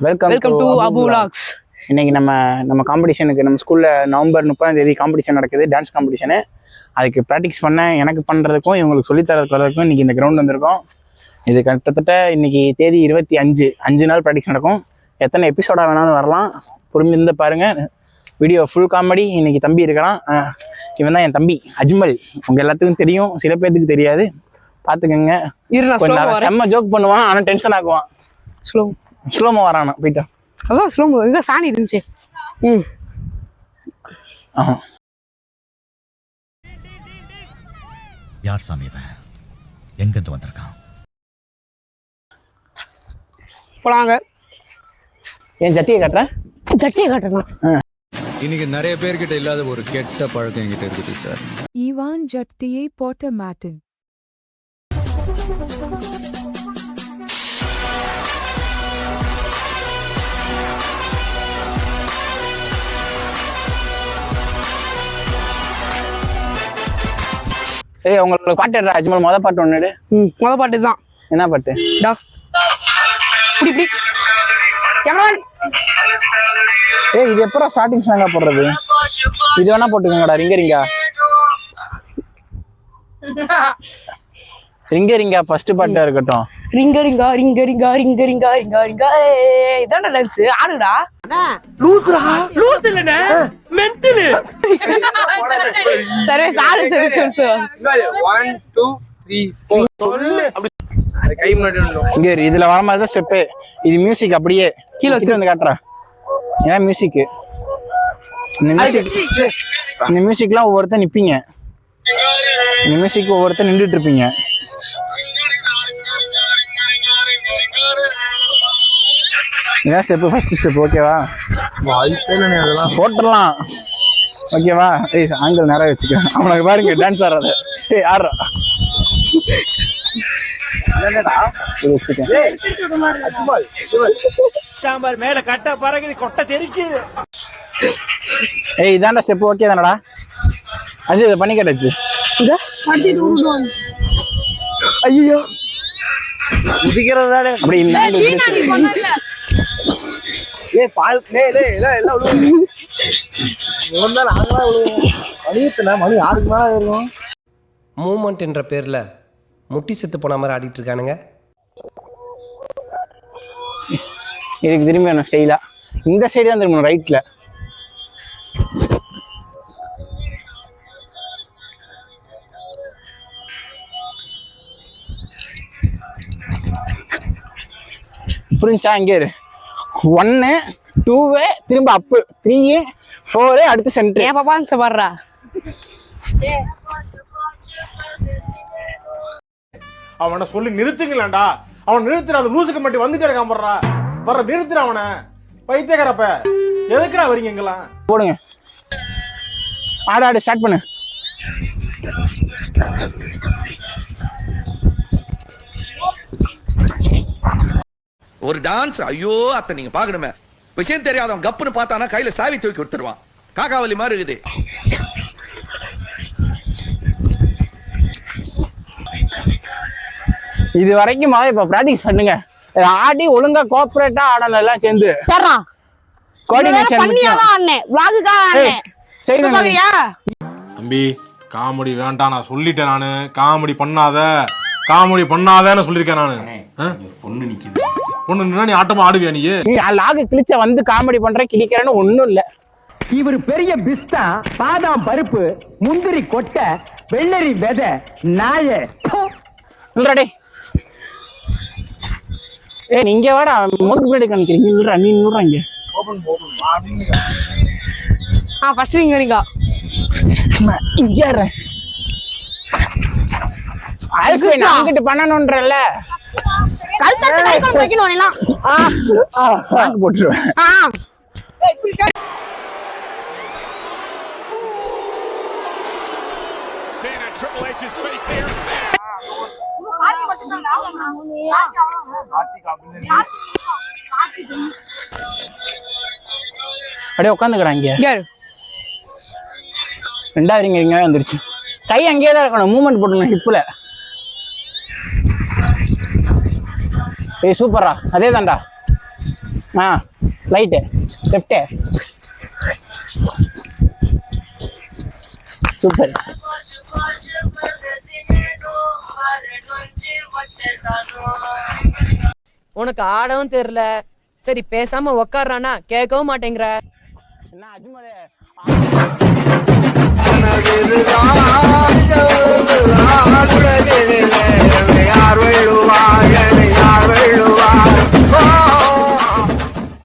Welcome to Abu vlogs. இன்னைக்கு நம்ம காம்படிஷனுக்கு நம்ம ஸ்கூல்ல நவம்பர் 30 காம்படிஷன் நடக்குது, டான்ஸ் காம்படிஷனு. அதுக்கு ப்ராக்டிஸ் பண்ண எனக்கு பண்ணுறதுக்கும் இவங்களுக்கு சொல்லித்தரதுக்கும் இன்னைக்கு இந்த கிரவுண்ட் வந்திருக்கோம். இது கிட்டத்தட்ட இன்னைக்கு தேதி 25, 5 நாள் ப்ராக்டிஸ் நடக்கும். எத்தனை எபிசோடாக வேணாலும் வரலாம், பொறுமையிருந்து பாருங்க. Video full comedy. இன்னைக்கு தம்பி இருக்கிறான், இவன் தான் என் தம்பி அஜ்மல். உங்க எல்லாத்துக்கும் தெரியும், சில பேருக்கு தெரியாது, பார்த்துக்கங்க. செம்ம ஜோக் பண்ணுவான், ஆனால் டென்ஷன் ஆகுவான். ஸ்லோமோ வரானா போயிட்டா, அதான் ஸ்லோமோ எங்க சாணி இருந்துச்சு. யார் சாமி இவன், எங்க இருந்து வந்திருக்கான்? போலாங்க. என் ஜட்டியை காட்டுறேன், ஜட்டியை காட்டுறேன். இன்னைக்கு நிறைய பேர்கிட்ட இல்லாத ஒரு கெட்ட பழக்கம் என்கிட்ட இருக்குது சார். ஈவான் ஜட்டியை போட்ட மாட்டேன். ஏய், உங்களுக்கு பாட்டு எடுறா அஜ்மல். மொதல் பாட்டு ஒன்று. மொதல் பாட்டு தான். என்ன பாட்டு? ஏய், இது எப்பறம் ஸ்டார்டிங் சாங்கா போடுறது? இது வேணா போட்டுக்கோங்கடா. ரிங்க ரிங்கா ரிங்க ரிங்கா ஃபர்ஸ்ட் பாட்டா இருக்கட்டும். ரிங்க ரிங்கா ரிங்க ரிங்கா ரிங்க ரிங்கா ரிங்கா ரிங்கா. இதான டான்ஸ் ஆடுடா. லூசுடா, லூசு இல்லனே, மென்டல். சரி ஆடு. சரி 1 2 3 4 சொல்லு. அப்படி கை முன்னாடி இங்க இதுல வர மாதிரி தான் ஸ்டெப். இது மியூசிக் அப்படியே கீழ வச்சு வந்து காட்டுறேன். ஏன் மியூசிக், இந்த மியூசிக்லாம் ஒவ்வொருத்தர் நிப்பீங்க, இந்த மியூசிக் ஒவ்வொருத்தர் நின்றுட்டு இருப்பீங்க. இதான் ஸ்டெப், ஃபர்ஸ்ட் ஸ்டெப். ஓகேவா? அதெல்லாம் போட்டுடலாம். ஓகேவா? ஏய், ஆங்கிள் நேரம் வச்சுக்க. அவனுக்கு பாருங்க டான்ஸ் ஆடுறத. ஏய், ஆடுறா. மேல கட்ட பறகுது, கொட்டை தெரிக்குது. ஏய், இதான்டா ஸ்டெப். ஓகே தானடா அஜய்? இதை பண்ணி கேட்டாச்சு. ஐயோ, உதிக்கிறதானே அப்படி இந்த மணி 6க்கு மேல இருக்கும். மூமெண்ட் என்ற பேர்ல முட்டி செத்து போன மாதிரி ஆடிட்டு இருக்கானுங்க. இதுக்கு திரும்பி வேணும் ஸ்டைலா. இந்த சைடு தான் திரும்பணும், ரைட்ல. புரிஞ்சா? இங்கே 1 2 திரும்ப அப்பு, 3 4 அடுத்து சென்டர். ஏன் பாப்பா பாடுறா? அவனை சொல்லி நிறுத்துங்களேன்டா. அவன் நிறுத்துற, அந்த லூசுக்கு மட்டும் வந்துட்டே இருக்கான். வர்ற நிறுத்துற அவனை. பைத்தியக்காரப்ப எதுக்குடா வரீங்க எங்கெல்லாம்? போடுங்க, ஆடு ஸ்டார்ட் பண்ணு. ஒரு டான்ஸ். ஐயோ அத்தை, நீங்க பாக்கணுமே. விஷயம் தெரியாதவன் கப்புன்னு பார்த்தானா கையில சாவி தூக்கி கொடுத்துருவான். காக்காவலி மாதிரி இருக்குது. இது வரைக்கும் இப்ப பிராக்டிஸ் பண்ணுங்க. ஆடி ஒழுங்கா கோஆபரேட்டா ஆடணும் எல்லாம் சேர்ந்து. சரிடா, கோஆர்டினேஷன் பண்ணியாதான் அண்ணே vlog-க்கா அண்ணே. சரி பாக்கறியா தம்பி? காமெடி வேண்டாம், நான் சொல்லிட்டேன். நானு காமெடி பண்ணாதன்னு சொல்லிருக்கேன் நானு. பொண்ணு நிக்குது, பொண்ணு நின்னா நீ ஆட்டமா ஆடுவியா? நீ லாகு கிழிச்ச வந்து காமெடி பண்ற, கிழிக்கிறேன்னு ஒண்ணும் இல்ல. இவர் பெரிய பிஸ்தா, பாதாம் பருப்பு, முந்திரி கொட்டை, வெள்ளரி விதை, நாய. இல்லடே, ஏய் நீங்க வாடா, மூக்கு பின்னாடி காமிக்கிறீங்க. இல்லடா, நீ நில்றா இங்க. ஃபர்ஸ்ட் ரிங்க ரிங்கா இங்க ஏற. ஆல்ஃபே நாங்கிட்ட பண்ணனும்ன்றல. கல்தட்டு கைக்குள்ள வைக்கணும் எல்லாம். சாக்கு போட்டுருவேன். Triple H's face here. அப்படியே உட்காந்துக்கிறான் இங்க. ரெண்டாவது ரிங்க இங்க வந்துருச்சு. கை அங்கேயே தான் இருக்கணும், மூவ்மெண்ட் போடணும் ஹிப்ல. ஏய் சூப்பரா, அதே தான்டா. ஆ ரைட்டு லெஃப்ட்டு சூப்பர். உனக்கு ஆடவும் தெரியல, சரி பேசாம உக்காடுறானா கேட்கவும் மாட்டேங்கிற. என்ன அஜ்மலே